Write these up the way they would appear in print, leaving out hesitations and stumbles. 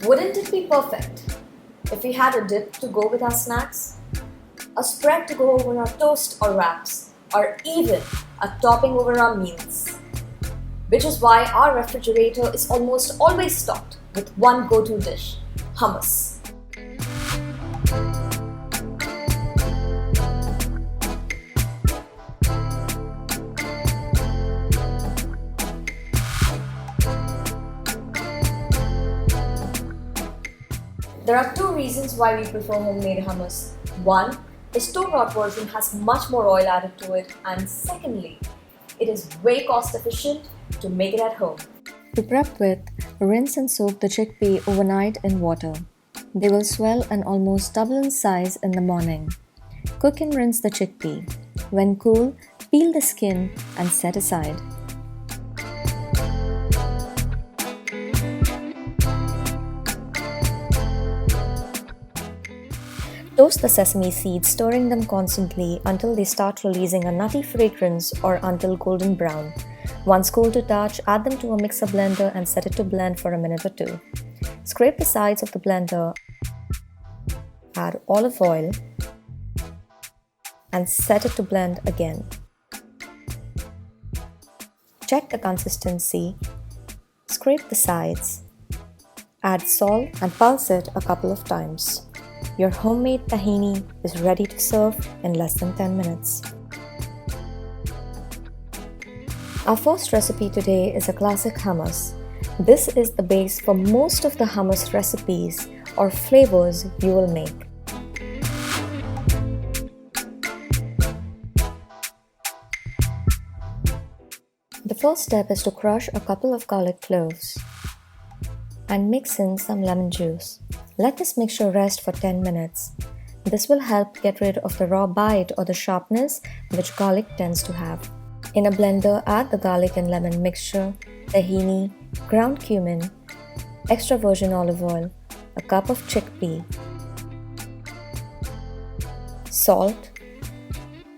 Wouldn't it be perfect if we had a dip to go with our snacks? A spread to go over our toast or wraps, or even a topping over our meals? Which is why our refrigerator is almost always stocked with one go-to dish: hummus. There are two reasons why we prefer homemade hummus. One, the store-bought version has much more oil added to it, and secondly, it is way cost efficient to make it at home. To prep with, rinse and soak the chickpea overnight in water. They will swell and almost double in size in the morning. Cook and rinse the chickpea. When cool, peel the skin and set aside. Toast the sesame seeds, stirring them constantly until they start releasing a nutty fragrance or until golden brown. Once cool to touch, add them to a mixer blender and set it to blend for a minute or two. Scrape the sides of the blender, add olive oil, and set it to blend again. Check the consistency, scrape the sides, add salt and pulse it a couple of times. Your homemade tahini is ready to serve in less than 10 minutes. Our first recipe today is a classic hummus. This is the base for most of the hummus recipes or flavors you will make. The first step is to crush a couple of garlic cloves and mix in some lemon juice. Let this mixture rest for 10 minutes. This will help get rid of the raw bite or the sharpness which garlic tends to have. In a blender, add the garlic and lemon mixture, tahini, ground cumin, extra virgin olive oil, a cup of chickpea, salt,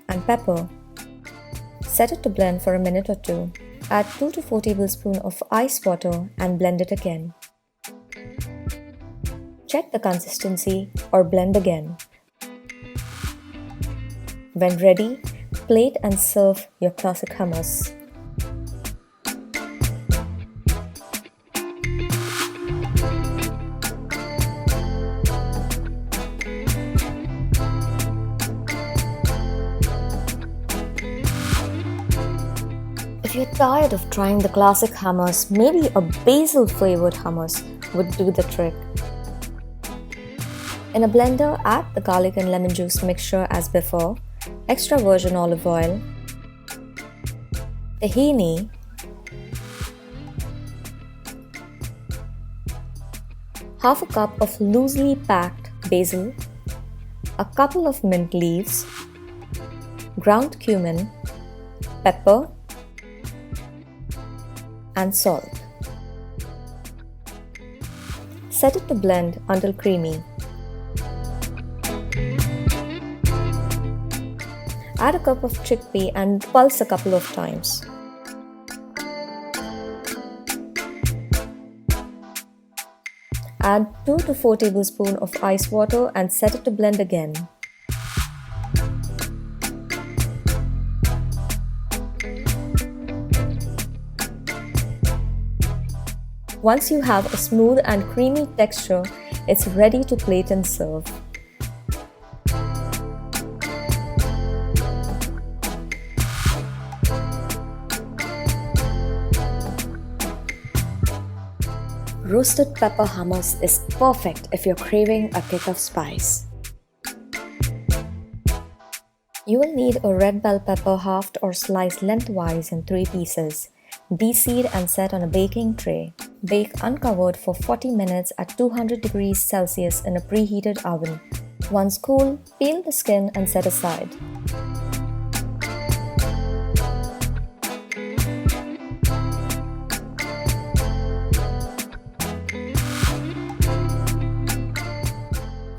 and pepper. Set it to blend for a minute or two. Add 2 to 4 tablespoons of ice water and blend it again. Check the consistency or blend again. When ready, plate and serve your classic hummus. If you're tired of trying the classic hummus, maybe a basil flavored hummus would do the trick. In a blender, add the garlic and lemon juice mixture as before, extra virgin olive oil, tahini, half a cup of loosely packed basil, a couple of mint leaves, ground cumin, pepper, and salt. Set it to blend until creamy. Add a cup of chickpea and pulse a couple of times. Add 2 to 4 tablespoons of ice water and set it to blend again. Once you have a smooth and creamy texture, it's ready to plate and serve. Roasted pepper hummus is perfect if you're craving a kick of spice. You will need a red bell pepper halved or sliced lengthwise in 3 pieces. Deseed and set on a baking tray. Bake uncovered for 40 minutes at 200 degrees Celsius in a preheated oven. Once cool, peel the skin and set aside.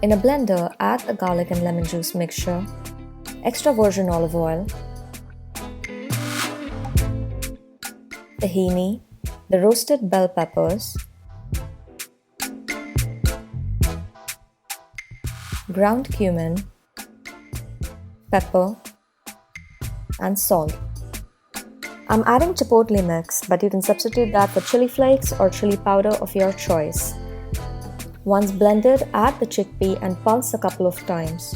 In a blender, add the garlic and lemon juice mixture, extra virgin olive oil, tahini, the roasted bell peppers, ground cumin, pepper, and salt. I'm adding chipotle mix, but you can substitute that for chili flakes or chili powder of your choice. Once blended, add the chickpea and pulse a couple of times.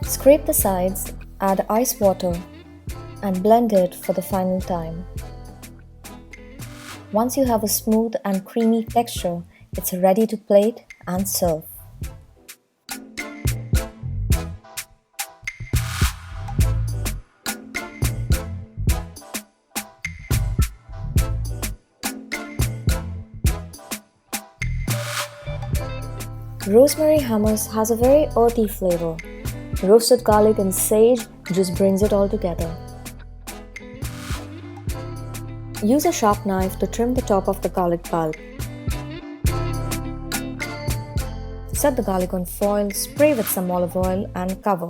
Scrape the sides, add ice water, and blend it for the final time. Once you have a smooth and creamy texture, it's ready to plate and serve. Rosemary hummus has a very earthy flavor. Roasted garlic and sage just brings it all together. Use a sharp knife to trim the top of the garlic pulp. Set the garlic on foil, spray with some olive oil and cover.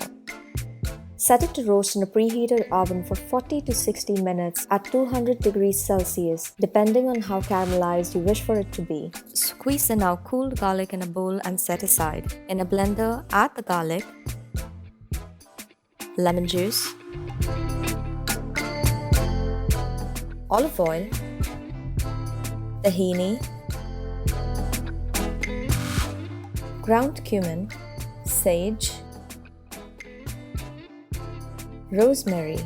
Set it to roast in a preheated oven for 40 to 60 minutes at 200 degrees Celsius, depending on how caramelized you wish for it to be. Squeeze the now cooled garlic in a bowl and set aside. In a blender, add the garlic, lemon juice, olive oil, tahini, ground cumin, sage, rosemary,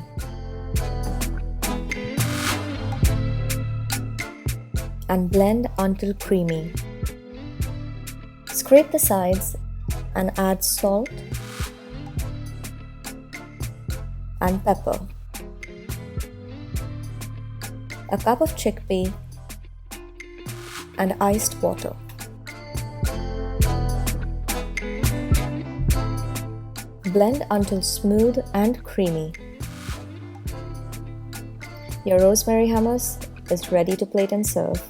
and blend until creamy. Scrape the sides and add salt and pepper, a cup of chickpea, and iced water. Blend until smooth and creamy. Your rosemary hummus is ready to plate and serve.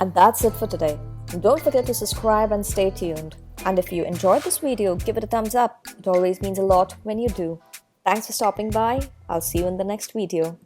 And that's it for today. Don't forget to subscribe and stay tuned. And if you enjoyed this video, give it a thumbs up. It always means a lot when you do. Thanks for stopping by. I'll see you in the next video.